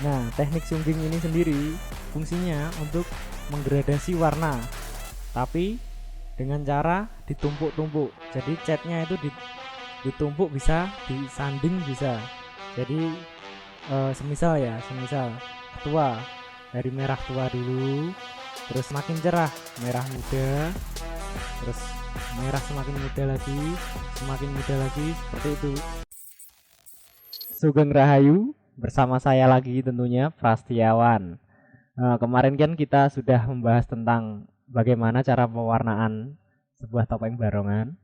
Nah, teknik sungging ini sendiri fungsinya untuk menggradasi warna, tapi dengan cara ditumpuk-tumpuk. Jadi catnya itu ditumpuk, bisa disanding bisa. Jadi semisal tua, dari merah tua dulu, terus makin cerah, merah muda, terus merah semakin muda lagi, semakin muda lagi, seperti itu. Sugeng Rahayu, bersama saya lagi tentunya Prastiawan. Kemarin kan kita sudah membahas tentang bagaimana cara pewarnaan sebuah topeng barongan.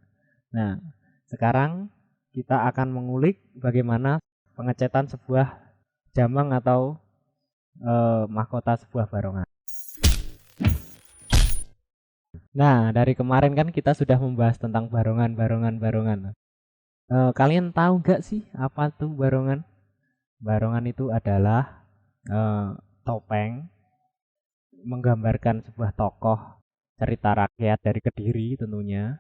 Nah, sekarang kita akan mengulik bagaimana pengecetan sebuah jamang atau mahkota sebuah barongan. Nah, dari kemarin kan kita sudah membahas tentang barongan. Kalian tahu nggak sih apa tuh barongan? Barongan itu adalah topeng menggambarkan sebuah tokoh cerita rakyat dari Kediri tentunya.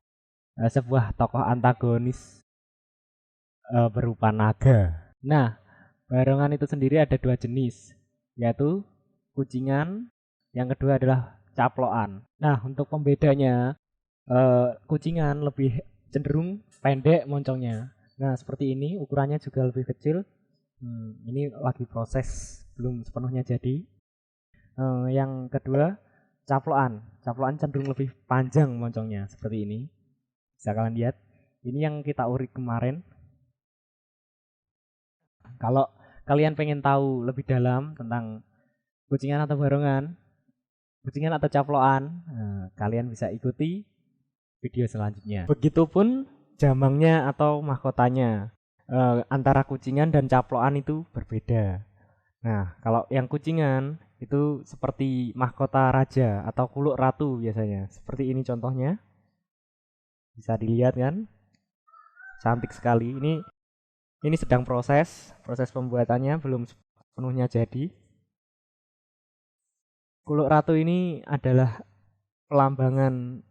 Sebuah tokoh antagonis berupa naga. Nah, barongan itu sendiri ada dua jenis, yaitu kucingan, yang kedua adalah caploan. Nah, untuk pembedanya, kucingan lebih cenderung pendek moncongnya. Nah, seperti ini, ukurannya juga lebih kecil. Ini lagi proses, belum sepenuhnya jadi. Yang kedua, caploan. Caploan cenderung lebih panjang moncongnya, seperti ini. Bisa kalian lihat. Ini yang kita urik kemarin. Kalau kalian pengen tahu lebih dalam tentang kucingan atau barongan, kucingan atau caploan, kalian bisa ikuti video selanjutnya. Begitupun jamangnya atau mahkotanya. Antara kucingan dan caploan itu berbeda. Nah, kalau yang kucingan itu seperti mahkota raja atau kuluk ratu biasanya. Seperti ini contohnya. Bisa dilihat kan? Cantik sekali. Ini sedang proses pembuatannya, belum sepenuhnya jadi. Kuluk ratu ini adalah pelambangan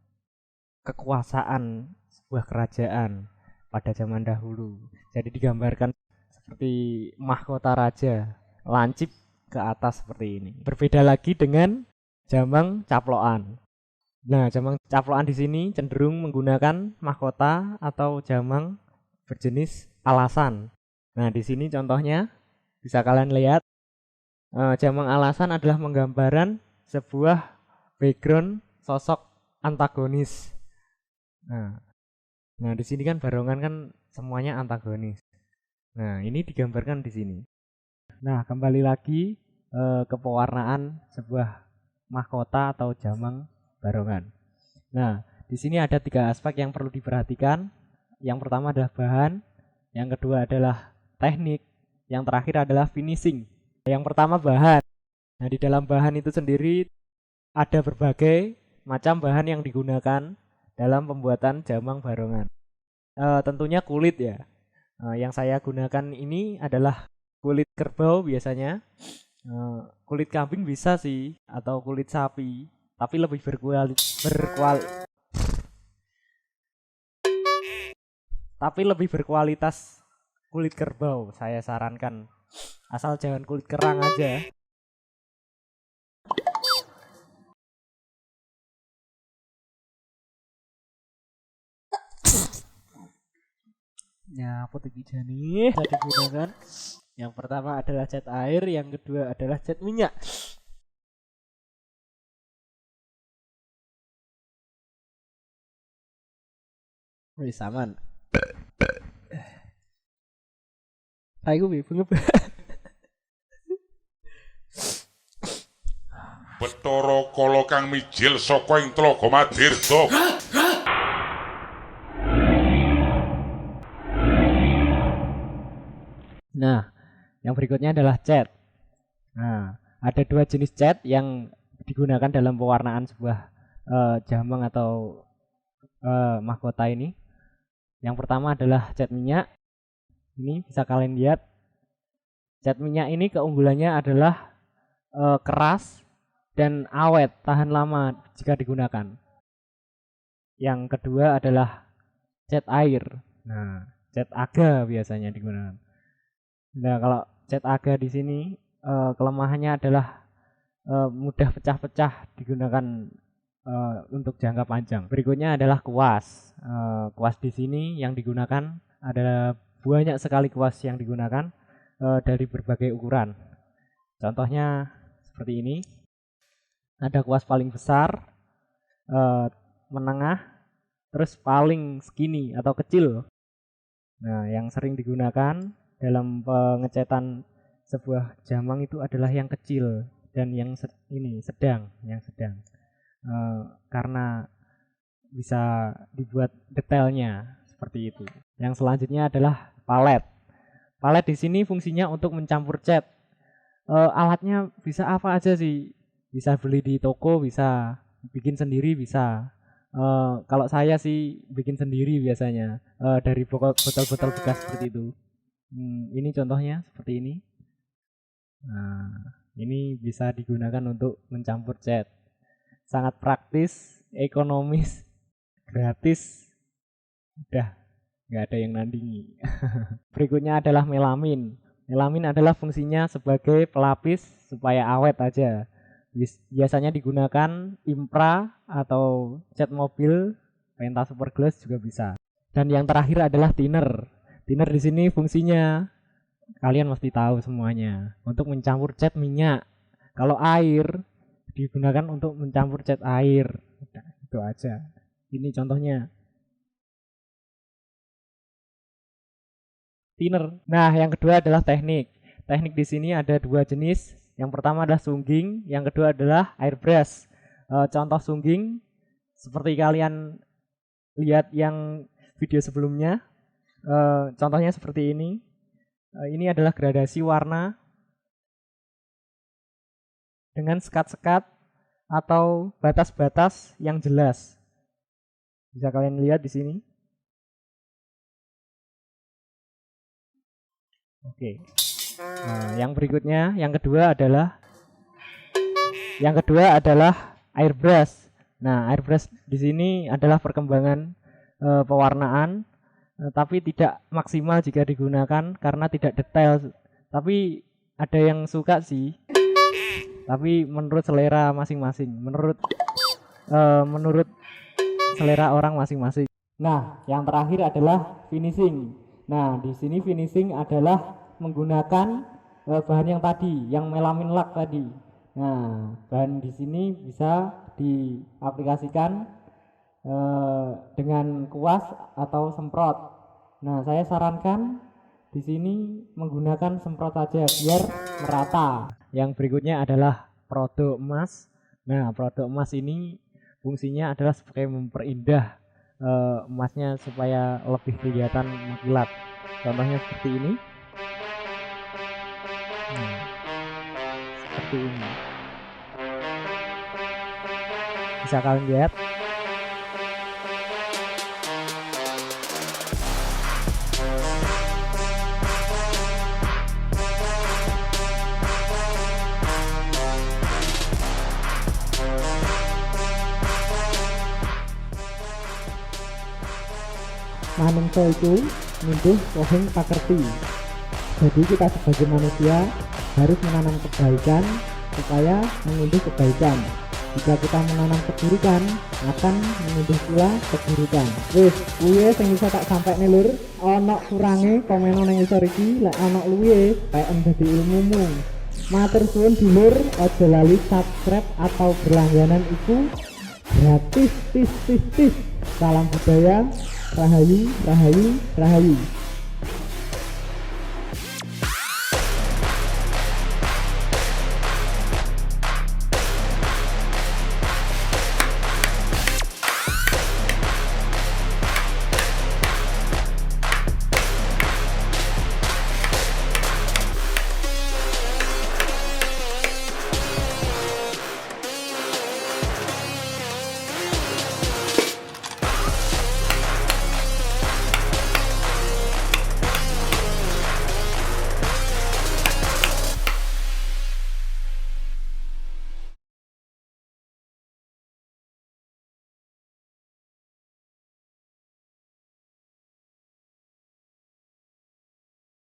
kekuasaan sebuah kerajaan pada zaman dahulu. Jadi digambarkan seperti mahkota raja, lancip ke atas seperti ini. Berbeda lagi dengan jamang caploan. Nah, jamang caploan di sini cenderung menggunakan mahkota atau jamang berjenis alasan. Nah, di sini contohnya bisa kalian lihat. Jamang alasan adalah menggambaran sebuah background sosok antagonis. Nah, di sini kan barongan kan semuanya antagonis. Nah, ini digambarkan di sini. Nah, kembali lagi ke pewarnaan sebuah mahkota atau jamang barongan. Nah, di sini ada 3 aspek yang perlu diperhatikan. Yang pertama adalah bahan, yang kedua adalah teknik, yang terakhir adalah finishing. Yang pertama bahan. Nah, di dalam bahan itu sendiri ada berbagai macam bahan yang digunakan dalam pembuatan jamang barongan. Tentunya kulit ya. Yang saya gunakan ini adalah kulit kerbau biasanya. Kulit kambing bisa sih, atau kulit sapi, tapi lebih berkualitas kulit kerbau saya sarankan. Asal jangan kulit kerang aja. Ya, putih nih bisa digunakan. Yang pertama adalah cat air, yang kedua adalah cat minyak. Wih, saman. Aku bingung. Bathara Kala kang mijil saka ing Tlaga Madirda. Nah, yang berikutnya adalah cat. Nah, ada 2 jenis cat yang digunakan dalam pewarnaan sebuah jamang atau mahkota ini. Yang pertama adalah cat minyak. Ini bisa kalian lihat. Cat minyak ini keunggulannya adalah keras dan awet, tahan lama jika digunakan. Yang kedua adalah cat air. Nah, cat aga biasanya digunakan. Nah, kalau cat aga di sini kelemahannya adalah mudah pecah-pecah digunakan untuk jangka panjang. Berikutnya adalah kuas. Kuas di sini yang digunakan ada banyak sekali kuas yang digunakan dari berbagai ukuran. Contohnya seperti ini. Ada kuas paling besar, menengah, terus paling skinny atau kecil. Nah, yang sering digunakan dalam pengecetan sebuah jamang itu adalah yang kecil dan yang sedang. Karena bisa dibuat detailnya seperti itu. Yang selanjutnya adalah palet. Palet di sini fungsinya untuk mencampur cat. Alatnya bisa apa aja sih? Bisa beli di toko, bisa bikin sendiri, bisa. Kalau saya sih bikin sendiri biasanya dari botol-botol bekas seperti itu. Ini contohnya seperti ini. Nah, ini bisa digunakan untuk mencampur cat. Sangat praktis, ekonomis, gratis, udah nggak ada yang nandingi. Berikutnya adalah melamin. Melamin adalah fungsinya sebagai pelapis supaya awet aja. Biasanya digunakan Impra atau cat mobil, Penta Superglass juga bisa. Dan yang terakhir adalah thinner. Thinner di sini fungsinya kalian mesti tahu semuanya, untuk mencampur cat minyak. Kalau air digunakan untuk mencampur cat air. Udah, itu aja. Ini contohnya. Thinner. Nah, yang kedua adalah teknik. Teknik di sini ada dua jenis. Yang pertama adalah sungging, yang kedua adalah airbrush. Contoh sungging seperti kalian lihat yang video sebelumnya. Contohnya seperti ini. Ini adalah gradasi warna dengan sekat-sekat atau batas-batas yang jelas. Bisa kalian lihat di sini. Oke. Nah, yang berikutnya, yang kedua adalah airbrush. Nah, airbrush di sini adalah perkembangan pewarnaan, tapi tidak maksimal jika digunakan karena tidak detail. Tapi ada yang suka sih. Tapi menurut selera masing-masing, menurut selera orang masing-masing. Nah, yang terakhir adalah finishing. Nah, di sini finishing adalah menggunakan bahan yang tadi, yang melamin lac tadi. Nah, bahan di sini bisa diaplikasikan dengan kuas atau semprot. Nah, saya sarankan di sini menggunakan semprot saja biar merata. Yang berikutnya adalah produk emas. Nah, produk emas ini fungsinya adalah sebagai memperindah emasnya supaya lebih kelihatan mengkilat. Contohnya seperti ini. Seperti ini. Bisa kalian lihat. Manungsa itu nuduh wohing pakerti. Jadi kita sebagai manusia harus menanam kebaikan supaya mengunduh kebaikan. Jika kita menanam keburukan, akan mengunduh pula keburukan. Wis, kuwi sing bisa tak sampaikne lur. Ana kurange komen nang ngisor iki, lek ana luwih PM dadi ilmumu. Matur suwun dulur, aja lali subscribe atau berlangganan itu gratis. Salam budaya, rahayu, rahayu, rahayu.